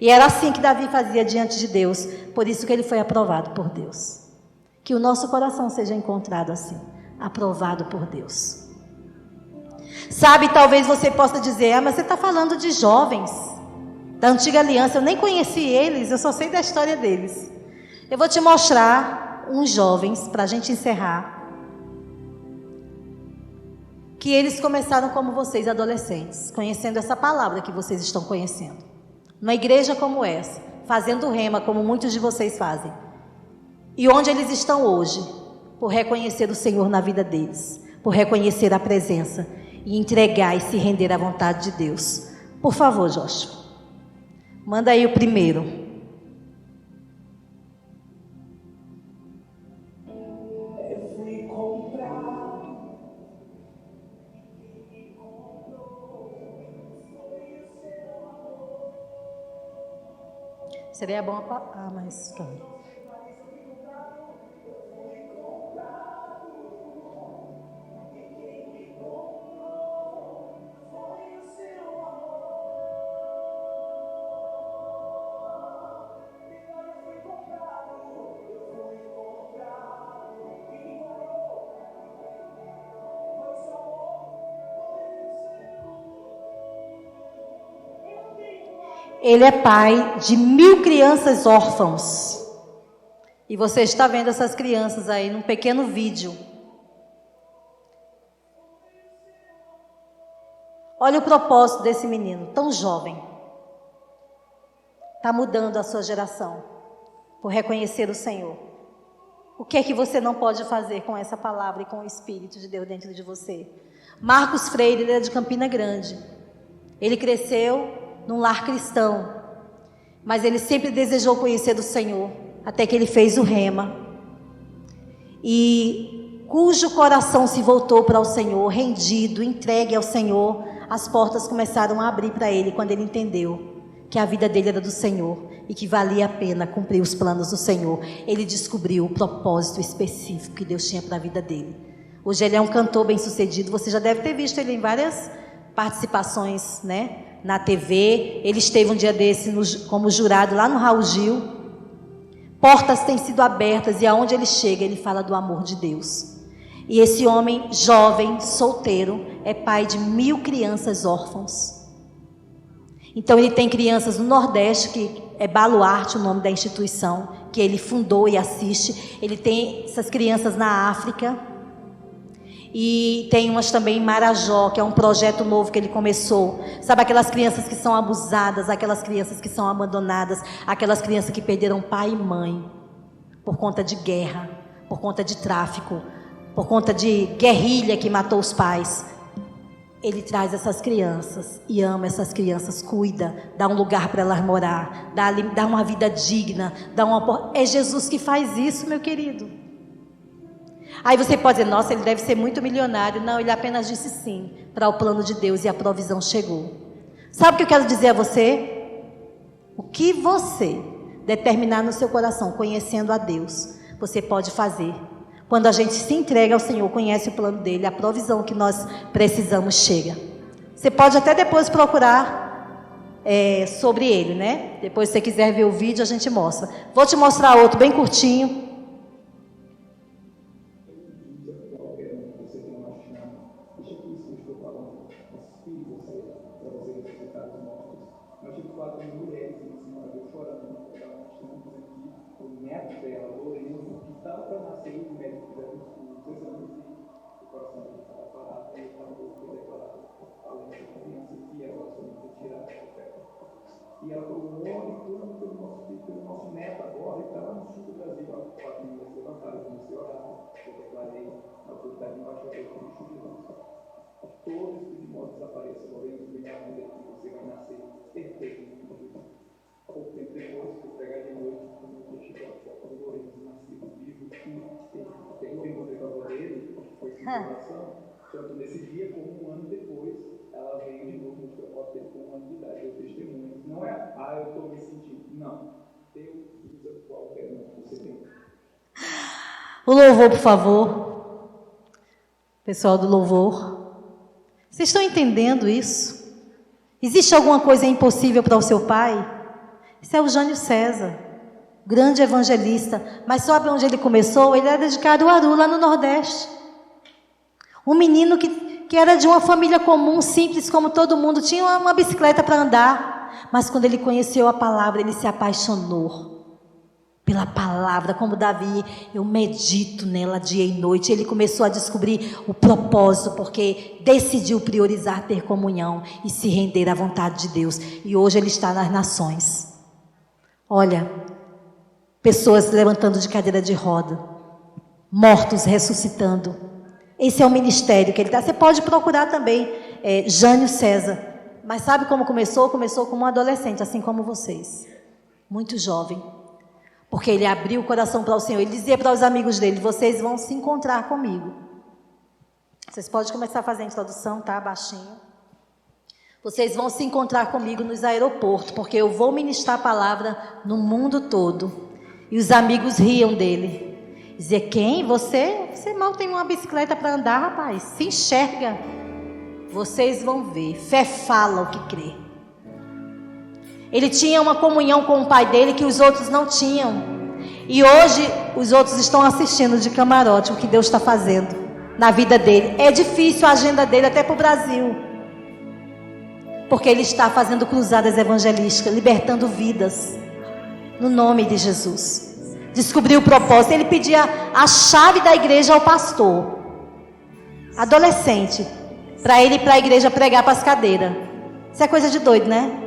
E era assim que Davi fazia diante de Deus, por isso que ele foi aprovado por Deus. Que o nosso coração seja encontrado assim, aprovado por Deus. Sabe, talvez você possa dizer, mas você está falando de jovens da antiga aliança, eu nem conheci eles, eu só sei da história deles. Eu vou te mostrar uns jovens, para a gente encerrar, que eles começaram como vocês, adolescentes, conhecendo essa palavra que vocês estão conhecendo. Numa igreja como essa, fazendo rema como muitos de vocês fazem. E onde eles estão hoje, por reconhecer o Senhor na vida deles, por reconhecer a presença e entregar e se render à vontade de Deus. Por favor, Joshua, manda aí o primeiro. Seria bom mas calma. Ele é pai de 1000 crianças órfãos. E você está vendo essas crianças aí num pequeno vídeo. Olha o propósito desse menino, tão jovem. Está mudando a sua geração, por reconhecer o Senhor. O que é que você não pode fazer com essa palavra e com o Espírito de Deus dentro de você? Marcos Freire, ele é de Campina Grande. Ele cresceu num lar cristão, mas ele sempre desejou conhecer do Senhor, até que ele fez o rema, e cujo coração se voltou para o Senhor, rendido, entregue ao Senhor, as portas começaram a abrir para ele, quando ele entendeu que a vida dele era do Senhor, e que valia a pena cumprir os planos do Senhor. Ele descobriu o propósito específico que Deus tinha para a vida dele. Hoje ele é um cantor bem sucedido, você já deve ter visto ele em várias participações, né? Na TV, ele esteve um dia desse como jurado lá no Raul Gil. Portas têm sido abertas e aonde ele chega, ele fala do amor de Deus. E esse homem jovem, solteiro, é pai de 1000 crianças órfãos. Então ele tem crianças no Nordeste, que é Baluarte o nome da instituição, que ele fundou e assiste. Ele tem essas crianças na África. E tem umas também em Marajó, que é um projeto novo que ele começou. Sabe aquelas crianças que são abusadas, aquelas crianças que são abandonadas, aquelas crianças que perderam pai e mãe por conta de guerra, por conta de tráfico, por conta de guerrilha que matou os pais. Ele traz essas crianças e ama essas crianças, cuida, dá um lugar para elas morar, dá uma vida digna, é Jesus que faz isso, meu querido. Aí você pode dizer, nossa, ele deve ser muito milionário. Não, ele apenas disse sim para o plano de Deus e a provisão chegou. Sabe o que eu quero dizer a você? O que você determinar no seu coração, conhecendo a Deus, você pode fazer. Quando a gente se entrega ao Senhor, conhece o plano dele, a provisão que nós precisamos chega. Você pode até depois procurar sobre ele, né? Depois, se você quiser ver o vídeo, a gente mostra. Vou te mostrar outro bem curtinho. E ela falou, morre tudo pelo nosso neto agora, e está lá no sul do Brasil, a família se levantaram, comecei a orar, eu declarei a autoridade embaixador de Cristo. Todo espírito de morte desapareça, porém, o milagre de que você vai nascer perfeito. Pouco tempo depois, fui pregar de noite, quando eu cheguei a foto do Lourenço, nascido vivo, e tem o encontrei com a avó dele, foi situação, tanto nesse dia como um ano depois, ela veio de novo, mostrou a foto dele com um ano de idade, eu testemunho. Não é, eu estou me sentindo. Não. Deus usa qualquer um que você tem. O louvor, por favor. Pessoal do louvor. Vocês estão entendendo isso? Existe alguma coisa impossível para o seu pai? Esse é o Jânio César, grande evangelista. Mas sabe onde ele começou? Ele era de Caruaru, lá no Nordeste. Um menino que era de uma família comum, simples como todo mundo. Tinha uma bicicleta para andar. Mas quando ele conheceu a palavra, ele se apaixonou pela palavra. Como Davi, eu medito nela dia e noite. Ele começou a descobrir o propósito, porque decidiu priorizar ter comunhão e se render à vontade de Deus. E hoje ele está nas nações. Olha, pessoas levantando de cadeira de roda, mortos ressuscitando. Esse é o ministério que ele está. Você pode procurar também Jânio César. Mas sabe como começou? Começou como um adolescente, assim como vocês. Muito jovem. Porque ele abriu o coração para o Senhor. Ele dizia para os amigos dele, vocês vão se encontrar comigo. Vocês podem começar a fazer a introdução, tá? Baixinho. Vocês vão se encontrar comigo nos aeroportos, porque eu vou ministrar a palavra no mundo todo. E os amigos riam dele. Dizia, quem? Você mal tem uma bicicleta para andar, rapaz. Se enxerga. Vocês vão ver, fé fala o que crê. Ele tinha uma comunhão com o pai dele que os outros não tinham. E hoje os outros estão assistindo de camarote o que Deus está fazendo na vida dele. É difícil a agenda dele até para o Brasil. Porque ele está fazendo cruzadas evangelísticas, libertando vidas. No nome de Jesus. Descobriu o propósito. Ele pedia a chave da igreja ao pastor. Adolescente. Para ele ir para a igreja pregar para as cadeiras. Isso é coisa de doido, né?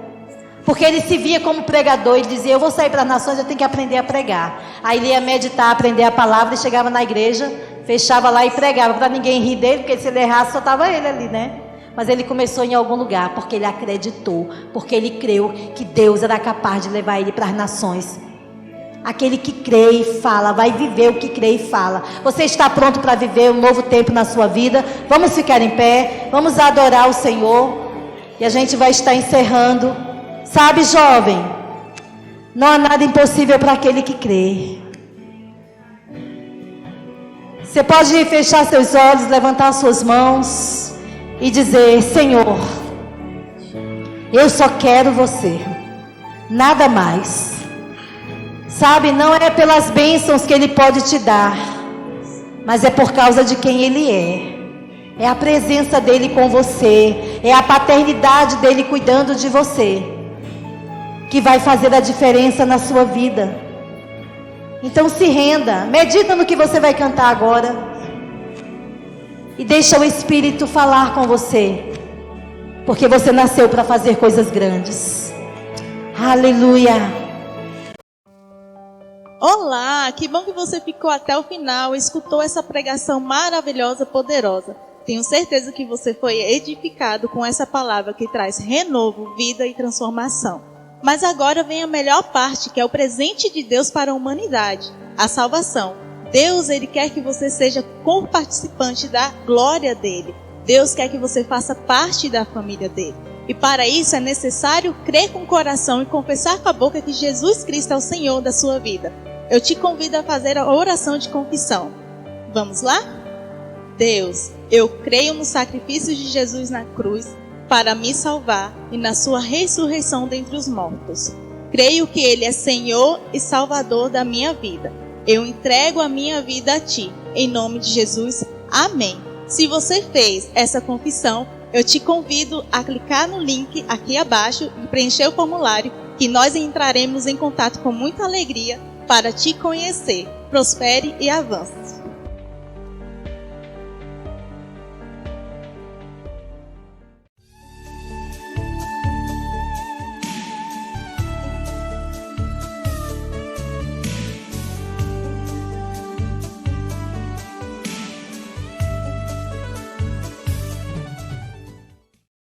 Porque ele se via como pregador. Ele dizia, eu vou sair para as nações, eu tenho que aprender a pregar. Aí ele ia meditar, aprender a palavra. E chegava na igreja, fechava lá e pregava. Para ninguém rir dele, porque se ele errasse, só estava ele ali, né? Mas ele começou em algum lugar, porque ele acreditou. Porque ele creu que Deus era capaz de levar ele para as nações. Aquele que crê e fala, vai viver o que crê e fala. Você está pronto para viver um novo tempo na sua vida? Vamos ficar em pé, vamos adorar o Senhor. E a gente vai estar encerrando. Sabe, jovem, não há nada impossível para aquele que crê. Você pode fechar seus olhos, levantar suas mãos e dizer, Senhor, eu só quero você, nada mais. Sabe, não é pelas bênçãos que Ele pode te dar, mas é por causa de quem Ele é. É a presença dEle com você, é a paternidade dEle cuidando de você, que vai fazer a diferença na sua vida. Então se renda, medita no que você vai cantar agora, e deixa o Espírito falar com você, porque você nasceu para fazer coisas grandes. Aleluia. Olá, que bom que você ficou até o final, escutou essa pregação maravilhosa, poderosa. Tenho certeza que você foi edificado com essa palavra que traz renovo, vida e transformação. Mas agora vem a melhor parte, que é o presente de Deus para a humanidade, a salvação. Deus, Ele quer que você seja co-participante da glória dEle. Deus quer que você faça parte da família dEle. E para isso é necessário crer com o coração e confessar com a boca que Jesus Cristo é o Senhor da sua vida. Eu te convido a fazer a oração de confissão. Vamos lá? Deus, eu creio no sacrifício de Jesus na cruz para me salvar e na sua ressurreição dentre os mortos. Creio que Ele é Senhor e Salvador da minha vida. Eu entrego a minha vida a Ti. Em nome de Jesus, amém. Se você fez essa confissão, eu te convido a clicar no link aqui abaixo e preencher o formulário, que nós entraremos em contato com muita alegria para te conhecer. Prospere e avance.